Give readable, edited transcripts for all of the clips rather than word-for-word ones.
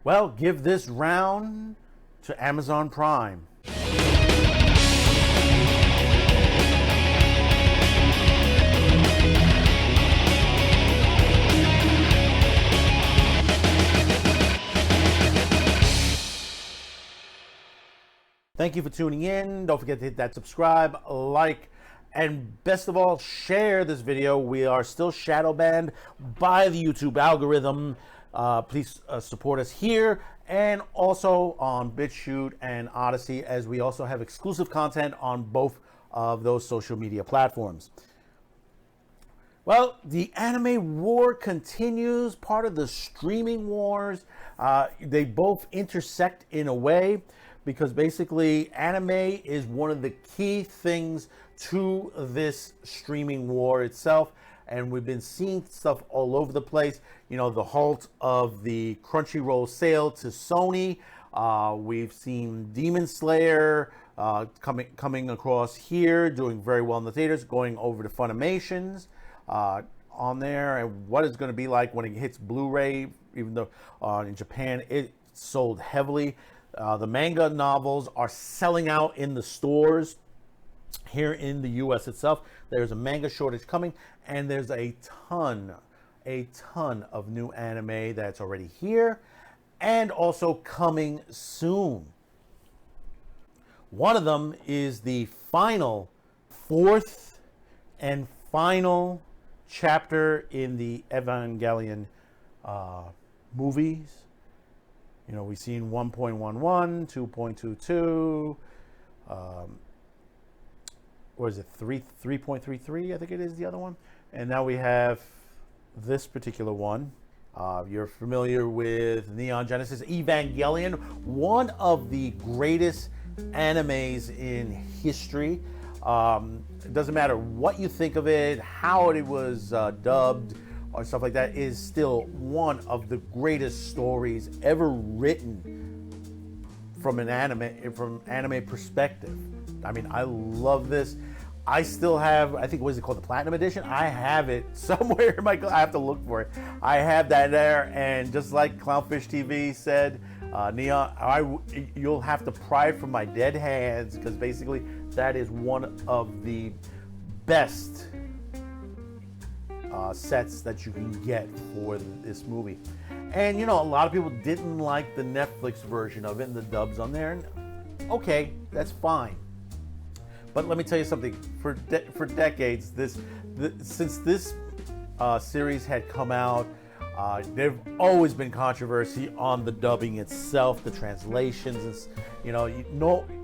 Well, give this round to Amazon Prime. Thank you for tuning in. Don't forget to hit that subscribe, like, and best of all, share this video. We are still shadow banned by the YouTube algorithm. Please support us here and also on BitChute and ODYSEE, as we also have exclusive content on both of those social media platforms. Well, the anime war continues, part of the streaming wars. They both intersect in a way, because basically anime is one of the key things to this streaming war itself. And we've been seeing stuff all over the place. You know, the halt of the Crunchyroll sale to Sony. We've seen Demon Slayer coming across here, doing very well in the theaters, going over to Funimation's on there, and what it's going to be like when it hits Blu-ray, even though in Japan it sold heavily. The manga novels are selling out in the stores. Here in the US itself, there's a manga shortage coming, and there's a ton of new anime that's already here and also coming soon. One of them is the fourth and final chapter in the Evangelion movies. You know, we've seen 1.11, 2.22, or is it 3.33? I think it is the other one. And now we have this particular one. You're familiar with Neon Genesis Evangelion, one of the greatest animes in history. It doesn't matter what you think of it, how it was dubbed or stuff like that, is still one of the greatest stories ever written from an anime perspective. I mean, I love this. I still have, I think, what is it called, the Platinum Edition? I have it somewhere in my, I have to look for it. I have that there, and just like Clownfish TV said, Neon, you'll have to pry it from my dead hands, because basically that is one of the best sets that you can get for this movie. And you know, a lot of people didn't like the Netflix version of it and the dubs on there. And okay, that's fine. But let me tell you something. For decades, since this series had come out, there've always been controversy on the dubbing itself, the translations. You know,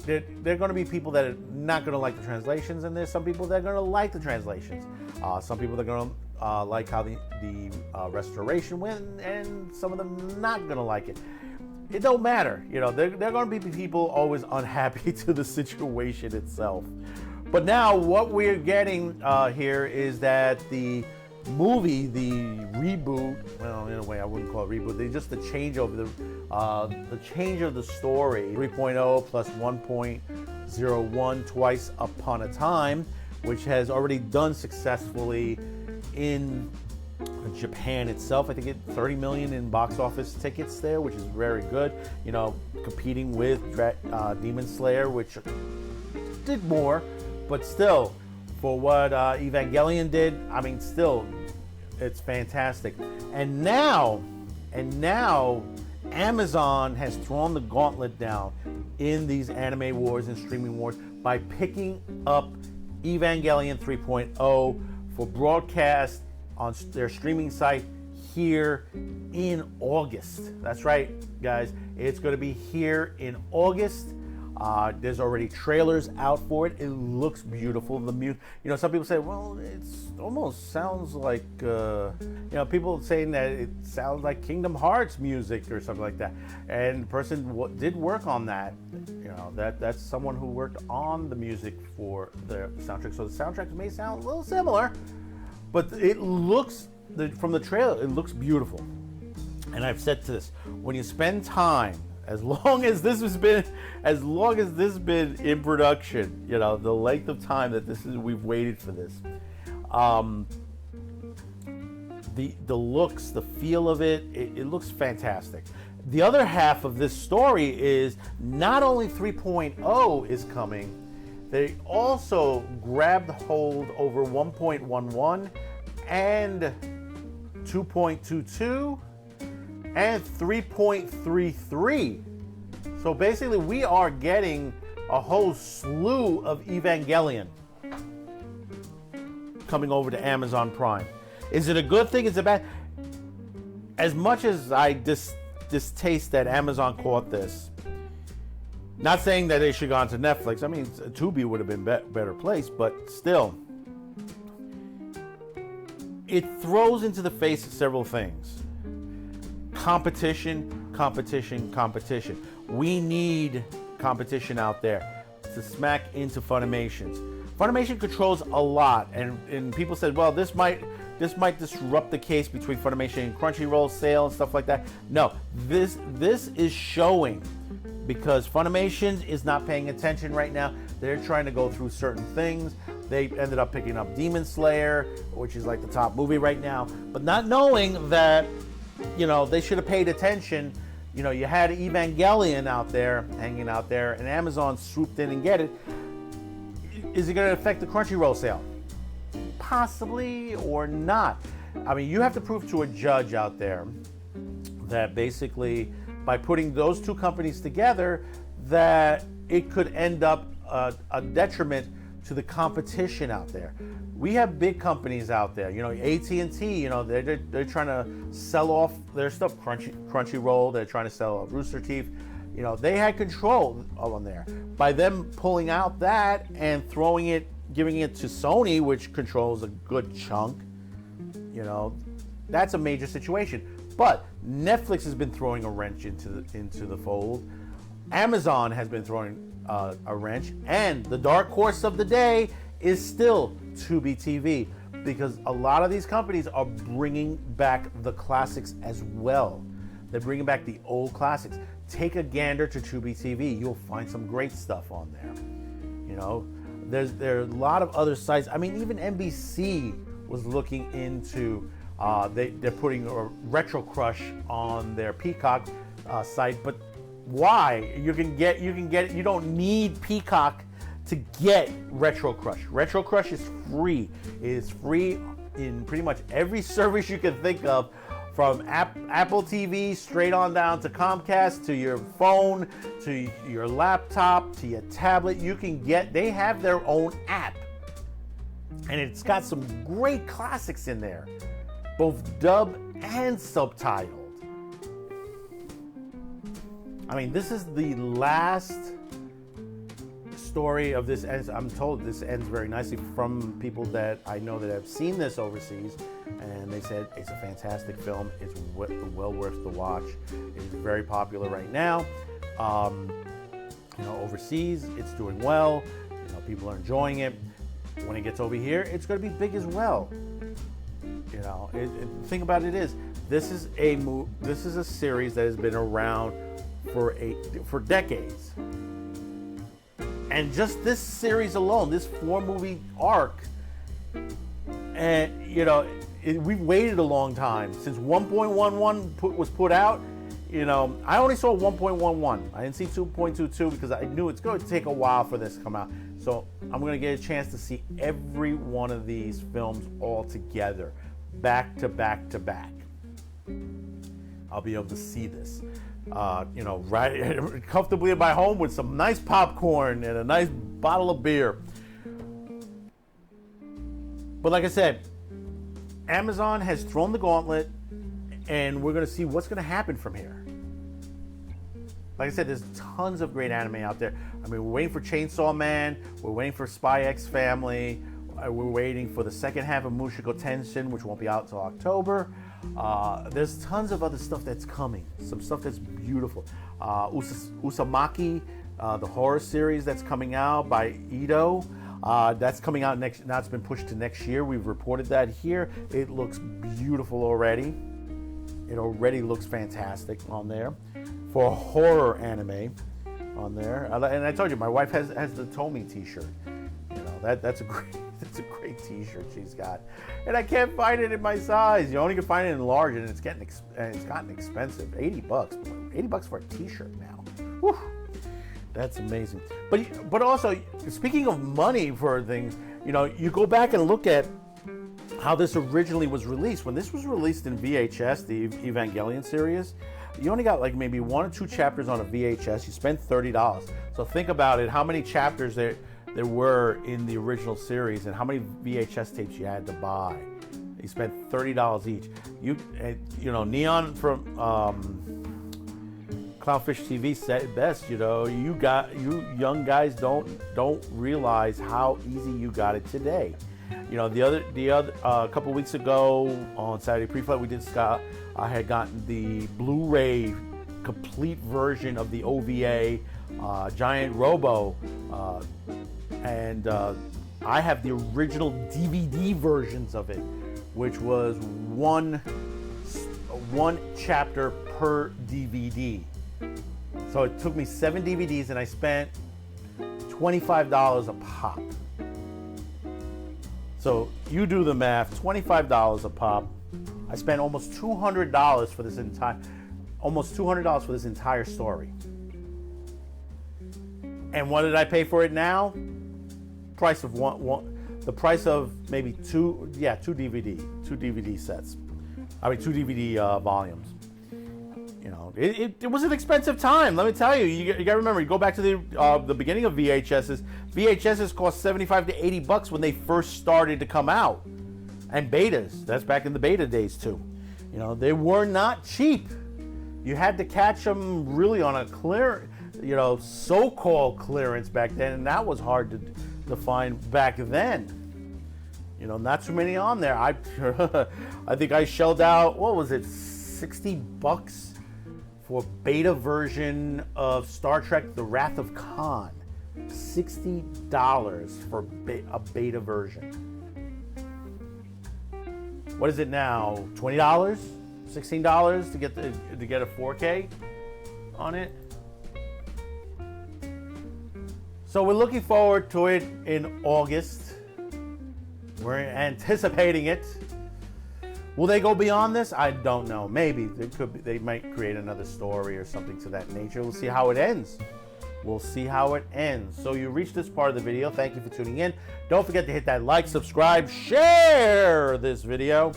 there are going to be people that are not going to like the translations, and there's some people that are going to like the translations. Some people that are going to like how the restoration went, and some of them not going to like it. It don't matter, you know, there are going to be people always unhappy to the situation itself. But now what we're getting here is that the movie, the reboot, well, in a way I wouldn't call it reboot, they just the change of the change of the story, 3.0 plus 1.01, Twice Upon a Time, which has already done successfully in Japan itself. I think it 30 million in box office tickets there, which is very good. You know, competing with Demon Slayer, which did more, but still, for what Evangelion did, I mean, still, it's fantastic. And now, Amazon has thrown the gauntlet down in these anime wars and streaming wars by picking up Evangelion 3.0 for broadcast on their streaming site here in August. That's right, guys. It's going to be here in August. There's already trailers out for it. It looks beautiful. The music, you know, some people say, well, it's almost sounds like, you know, people saying that it sounds like Kingdom Hearts music or something like that. And the person did work on that. You know, that's someone who worked on the music for the soundtrack. So the soundtrack may sound a little similar, but it looks, from the trailer, it looks beautiful. And I've said this, when you spend time, as long as this has been in production, you know, the length of time that we've waited for this, the looks, the feel of it looks fantastic. The other half of this story is not only 3.0 is coming, they also grabbed hold over 1.11 and 2.22 and 3.33. So basically we are getting a whole slew of Evangelion coming over to Amazon Prime. Is it a good thing? Is it bad? As much as I distaste that Amazon caught this, not saying that they should go on to Netflix. I mean, Tubi would have been better place, but still, it throws into the face of several things. Competition, competition, competition. We need competition out there to smack into Funimation's. Funimation controls a lot, and people said, well, this might disrupt the case between Funimation and Crunchyroll sale and stuff like that. No, this is showing, because Funimation is not paying attention right now. They're trying to go through certain things. They ended up picking up Demon Slayer, which is like the top movie right now, but not knowing that, they should have paid attention. You had Evangelion out there, hanging out there, and Amazon swooped in and get it. Is it going to affect the Crunchyroll sale? Possibly or not. I mean, you have to prove to a judge out there that basically by putting those two companies together, that it could end up a detriment to the competition out there. We have big companies out there, AT&T, they're trying to sell off their stuff. Crunchyroll, they're trying to sell off Rooster Teeth. They had control of them there. By them pulling out that and giving it to Sony, which controls a good chunk, that's a major situation. But Netflix has been throwing a wrench into the fold. Amazon has been throwing a wrench, and the dark horse of the day is still Tubi TV, because a lot of these companies are bringing back the classics as well. They're bringing back the old classics. Take a gander to Tubi TV. You'll find some great stuff on there. There are a lot of other sites. I mean, even NBC was looking into. They're putting a Retrocrush on their Peacock site, but why? You can get it. You don't need Peacock to get Retrocrush. Retrocrush is free. It is free in pretty much every service you can think of, from Apple TV straight on down to Comcast, to your phone, to your laptop, to your tablet. They have their own app, and it's got some great classics in there, both dubbed and subtitled. I mean, this is the last story of this. I'm told this ends very nicely from people that I know that have seen this overseas, and they said it's a fantastic film. It's well worth the watch. It is very popular right now. Overseas, it's doing well. People are enjoying it. When it gets over here, it's going to be big as well. The thing about it is, this is a series that has been around for decades. And just this series alone, this 4-movie arc, and we've waited a long time since 1.11 was put out. I only saw 1.11. I didn't see 2.22 because I knew it's going to take a while for this to come out. So I'm going to get a chance to see every one of these films all together, back to back to back. I'll be able to see this. Right comfortably at my home with some nice popcorn and a nice bottle of beer. But like I said, Amazon has thrown the gauntlet, and we're going to see what's going to happen from here. Like I said, there's tons of great anime out there. I mean, we're waiting for Chainsaw Man. We're waiting for Spy X Family. We're waiting for the second half of Mushoku Tenshin, which won't be out until October. There's tons of other stuff that's coming. Some stuff that's beautiful. Usamaki, the horror series that's coming out by Ito. That's coming out next. Now it's been pushed to next year. We've reported that here. It looks beautiful already. It already looks fantastic on there for a horror anime on there. And I told you, my wife has the Tomy T-shirt. That's a great T-shirt she's got, and I can't find it in my size. You only can find it in large, and it's gotten expensive. $80, $80 for a T-shirt now. Whew. That's amazing. But also, speaking of money for things, you know, you go back and look at how this originally was released. When this was released in VHS, the Evangelion series, you only got like maybe 1 or 2 chapters on a VHS. You spent $30. So think about it, how many chapters there were in the original series and how many VHS tapes you had to buy. You spent $30 each. You know, Neon from Clownfish TV said it best. You know, you young guys don't realize how easy you got it today. You know, the other couple weeks ago on Saturday Pre-Flight, I had gotten the Blu-ray complete version of the OVA Giant Robo, and I have the original DVD versions of it, which was one chapter per DVD. So it took me 7 DVDs, and I spent $25 a pop. So you do the math, $25 a pop. I spent almost $200 for this entire story. And what did I pay for it now? Price of the price of maybe two DVD sets. I mean, 2 DVD volumes. You know, it was an expensive time. Let me tell you. You got to remember. You go back to the beginning of VHSs. VHSs cost $75 to $80 when they first started to come out, and betas. That's back in the beta days too. You know, they were not cheap. You had to catch them really on a so-called clearance back then, and that was hard to find back then. You know, not too many on there. I think I shelled out, what was it, $60 for beta version of Star Trek: The Wrath of Khan. $60 for a beta version. What is it now? $20? $16 to get a 4K on it? So we're looking forward to it in August. We're anticipating it. Will they go beyond this? I don't know. Maybe they might create another story or something to that nature. We'll see how it ends. So you reached this part of the video. Thank you for tuning in. Don't forget to hit that like, subscribe, share this video.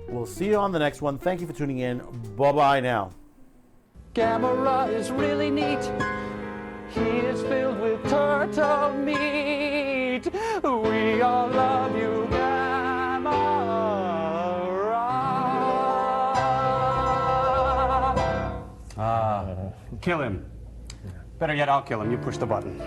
We'll see you on the next one. Thank you for tuning in. Bye-bye now. Gamera is really neat. He is filled with turtle meat. We all love you, Gamera. Kill him. Better yet, I'll kill him. You push the button.